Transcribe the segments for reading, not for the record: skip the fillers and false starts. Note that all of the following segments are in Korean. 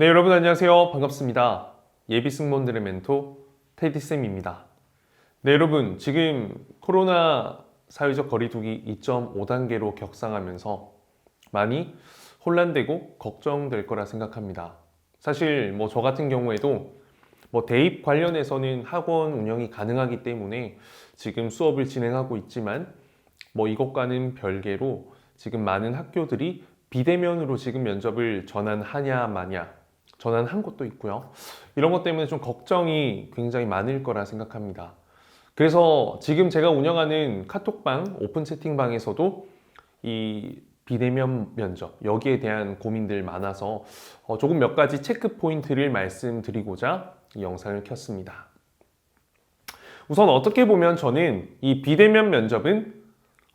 네, 여러분 안녕하세요. 반갑습니다. 예비 승무원들의 멘토 테디쌤입니다. 네, 여러분 지금 코로나 사회적 거리두기 2.5단계로 격상하면서 많이 혼란되고 걱정될 거라 생각합니다. 사실 저 같은 경우에도 대입 관련해서는 학원 운영이 가능하기 때문에 지금 수업을 진행하고 있지만 이것과는 별개로 지금 많은 학교들이 비대면으로 지금 면접을 전환하냐 마냐 전환한 곳도 있고요. 이런 것 때문에 좀 걱정이 굉장히 많을 거라 생각합니다. 그래서 지금 제가 운영하는 카톡방, 오픈 채팅방에서도 이 비대면 면접, 여기에 대한 고민들 많아서 조금 몇 가지 체크 포인트를 말씀드리고자 이 영상을 켰습니다. 우선 어떻게 보면 저는 이 비대면 면접은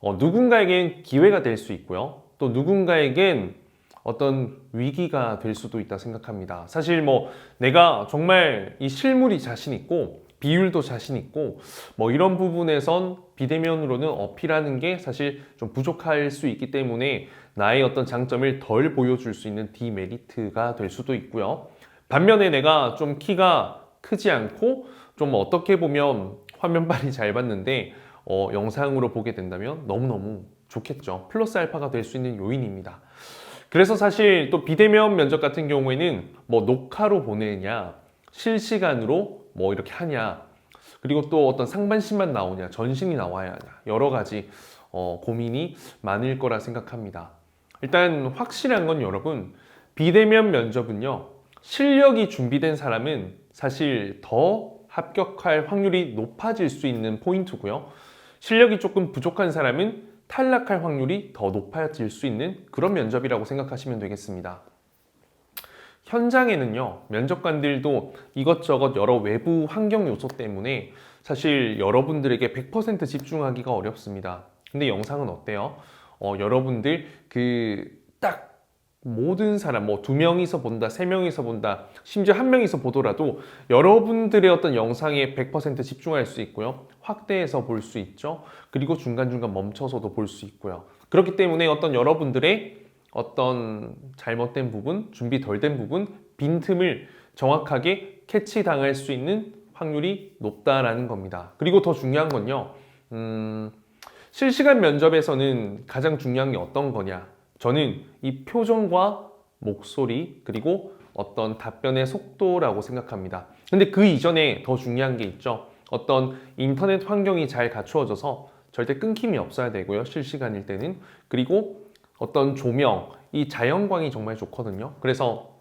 누군가에겐 기회가 될 수 있고요. 또 누군가에겐 어떤 위기가 될 수도 있다 생각합니다. 사실 내가 정말 이 실물이 자신 있고 비율도 자신 있고 이런 부분에선 비대면으로는 어필하는 게 사실 좀 부족할 수 있기 때문에 나의 어떤 장점을 덜 보여줄 수 있는 디메리트가 될 수도 있고요. 반면에 내가 좀 키가 크지 않고 좀 어떻게 보면 화면빨이 잘 봤는데 영상으로 보게 된다면 너무너무 좋겠죠. 플러스 알파가 될 수 있는 요인입니다. 그래서 사실 또 비대면 면접 같은 경우에는 녹화로 보내냐, 실시간으로 이렇게 하냐, 그리고 또 어떤 상반신만 나오냐, 전신이 나와야 하냐, 여러 가지 고민이 많을 거라 생각합니다. 일단 확실한 건 여러분, 비대면 면접은요, 실력이 준비된 사람은 사실 더 합격할 확률이 높아질 수 있는 포인트고요. 실력이 조금 부족한 사람은 탈락할 확률이 더 높아질 수 있는 그런 면접이라고 생각하시면 되겠습니다. 현장에는요, 면접관들도 이것저것 여러 외부 환경 요소 때문에 사실 여러분들에게 100% 집중하기가 어렵습니다. 근데 영상은 어때요? 여러분들 딱 모든 사람, 2명이서 본다, 3명이서 본다, 심지어 1명이서 보더라도 여러분들의 어떤 영상에 100% 집중할 수 있고요. 확대해서 볼 수 있죠. 그리고 중간중간 멈춰서도 볼 수 있고요. 그렇기 때문에 여러분들의 어떤 잘못된 부분, 준비 덜 된 부분, 빈틈을 정확하게 캐치당할 수 있는 확률이 높다라는 겁니다. 그리고 더 중요한 건요. 실시간 면접에서는 가장 중요한 게 어떤 거냐? 저는 이 표정과 목소리 그리고 어떤 답변의 속도라고 생각합니다. 근데 그 이전에 더 중요한 게 있죠. 어떤 인터넷 환경이 잘 갖추어져서 절대 끊김이 없어야 되고요. 실시간일 때는. 그리고 어떤 조명, 이 자연광이 정말 좋거든요. 그래서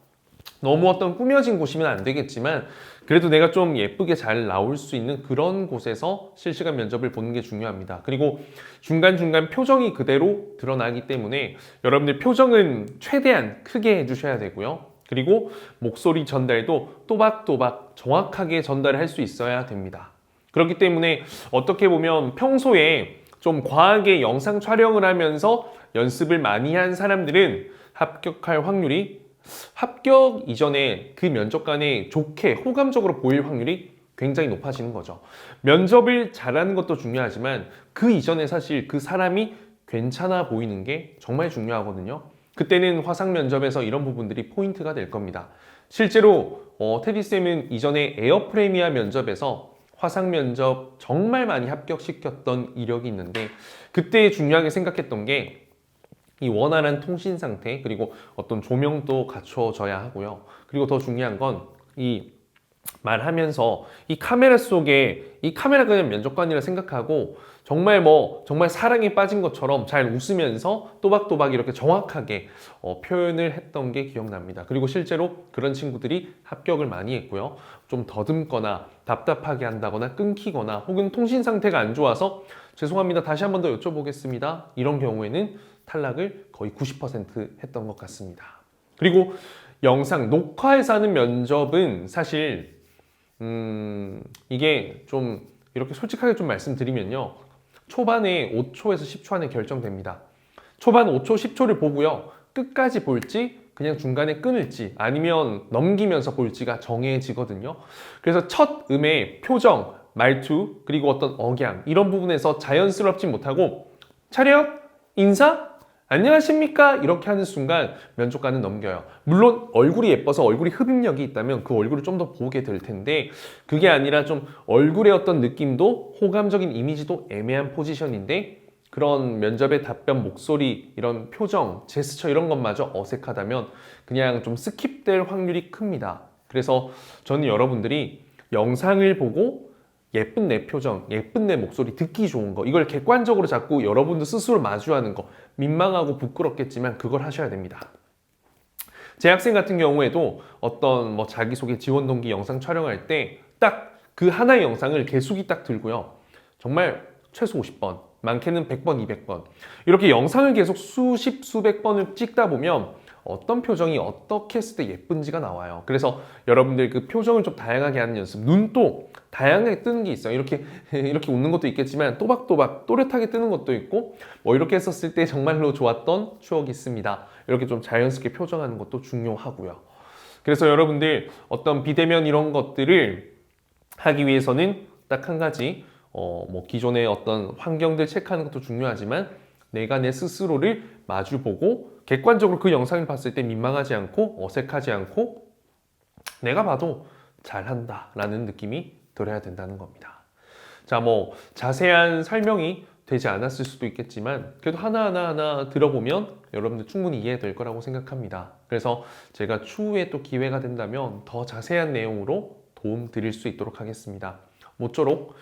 너무 어떤 꾸며진 곳이면 안 되겠지만 그래도 내가 좀 예쁘게 잘 나올 수 있는 그런 곳에서 실시간 면접을 보는 게 중요합니다. 그리고 중간중간 표정이 그대로 드러나기 때문에 여러분들 표정은 최대한 크게 해주셔야 되고요. 그리고 목소리 전달도 또박또박 정확하게 전달을 할 수 있어야 됩니다. 그렇기 때문에 어떻게 보면 평소에 좀 과하게 영상 촬영을 하면서 연습을 많이 한 사람들은 합격할 확률이 합격 이전에 그 면접관에 좋게 호감적으로 보일 확률이 굉장히 높아지는 거죠. 면접을 잘하는 것도 중요하지만 그 이전에 사실 그 사람이 괜찮아 보이는 게 정말 중요하거든요. 그때는 화상 면접에서 이런 부분들이 포인트가 될 겁니다. 실제로 테디쌤은 이전에 에어프레미아 면접에서 화상 면접 정말 많이 합격시켰던 이력이 있는데 그때 중요하게 생각했던 게 이 원활한 통신 상태 그리고 어떤 조명도 갖춰져야 하고요. 그리고 더 중요한 건 이 말하면서 이 카메라 속에 이 카메라가 그냥 면접관이라 생각하고 정말 정말 사랑에 빠진 것처럼 잘 웃으면서 또박또박 이렇게 정확하게 표현을 했던 게 기억납니다. 그리고 실제로 그런 친구들이 합격을 많이 했고요. 좀 더듬거나 답답하게 한다거나 끊기거나 혹은 통신 상태가 안 좋아서 죄송합니다. 다시 한 번 더 여쭤보겠습니다. 이런 경우에는 탈락을 거의 90% 했던 것 같습니다. 그리고 영상 녹화해서 하는 면접은 사실 이게 좀 이렇게 솔직하게 좀 말씀드리면요. 초반에 5초에서 10초 안에 결정됩니다. 초반 5초, 10초를 보고요. 끝까지 볼지 그냥 중간에 끊을지 아니면 넘기면서 볼지가 정해지거든요. 그래서 첫 음의 표정, 말투, 그리고 어떤 억양 이런 부분에서 자연스럽지 못하고 차렷, 인사, 안녕하십니까? 이렇게 하는 순간 면접관은 넘겨요. 물론 얼굴이 예뻐서 얼굴이 흡입력이 있다면 그 얼굴을 좀 더 보게 될 텐데 그게 아니라 좀 얼굴의 어떤 느낌도 호감적인 이미지도 애매한 포지션인데 그런 면접의 답변, 목소리, 이런 표정, 제스처 이런 것마저 어색하다면 그냥 좀 스킵될 확률이 큽니다. 그래서 저는 여러분들이 영상을 보고 예쁜 내 표정, 예쁜 내 목소리, 듣기 좋은 거 이걸 객관적으로 자꾸 여러분도 스스로 마주하는 거 민망하고 부끄럽겠지만 그걸 하셔야 됩니다. 제 학생 같은 경우에도 어떤 뭐 자기소개 지원 동기 영상 촬영할 때 딱 그 하나의 영상을 개수기 딱 들고요. 정말 최소 50번, 많게는 100번, 200번 이렇게 영상을 계속 수십, 수백 번을 찍다 보면 어떤 표정이 어떻게 했을 때 예쁜지가 나와요. 그래서 여러분들 그 표정을 좀 다양하게 하는 연습, 눈도 다양하게 뜨는 게 있어요. 이렇게 이렇게 웃는 것도 있겠지만 또박또박 또렷하게 뜨는 것도 있고 뭐 이렇게 했었을 때 정말로 좋았던 추억이 있습니다. 이렇게 좀 자연스럽게 표정하는 것도 중요하고요. 그래서 여러분들 어떤 비대면 이런 것들을 하기 위해서는 딱 한 가지 뭐 기존의 어떤 환경들 체크하는 것도 중요하지만 내가 내 스스로를 마주보고 객관적으로 그 영상을 봤을 때 민망하지 않고 어색하지 않고 내가 봐도 잘한다 라는 느낌이 들어야 된다는 겁니다. 자, 뭐 자세한 설명이 되지 않았을 수도 있겠지만 그래도 하나하나 들어보면 여러분들 충분히 이해될 거라고 생각합니다. 그래서 제가 추후에 또 기회가 된다면 더 자세한 내용으로 도움 드릴 수 있도록 하겠습니다. 모쪼록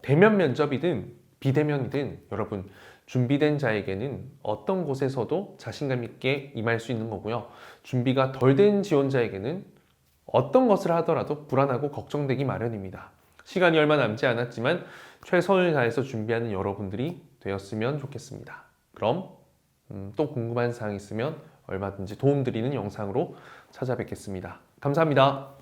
대면 면접이든 비대면이든 여러분 준비된 자에게는 어떤 곳에서도 자신감 있게 임할 수 있는 거고요. 준비가 덜 된 지원자에게는 어떤 것을 하더라도 불안하고 걱정되기 마련입니다. 시간이 얼마 남지 않았지만 최선을 다해서 준비하는 여러분들이 되었으면 좋겠습니다. 그럼 또 궁금한 사항 있으면 얼마든지 도움드리는 영상으로 찾아뵙겠습니다. 감사합니다.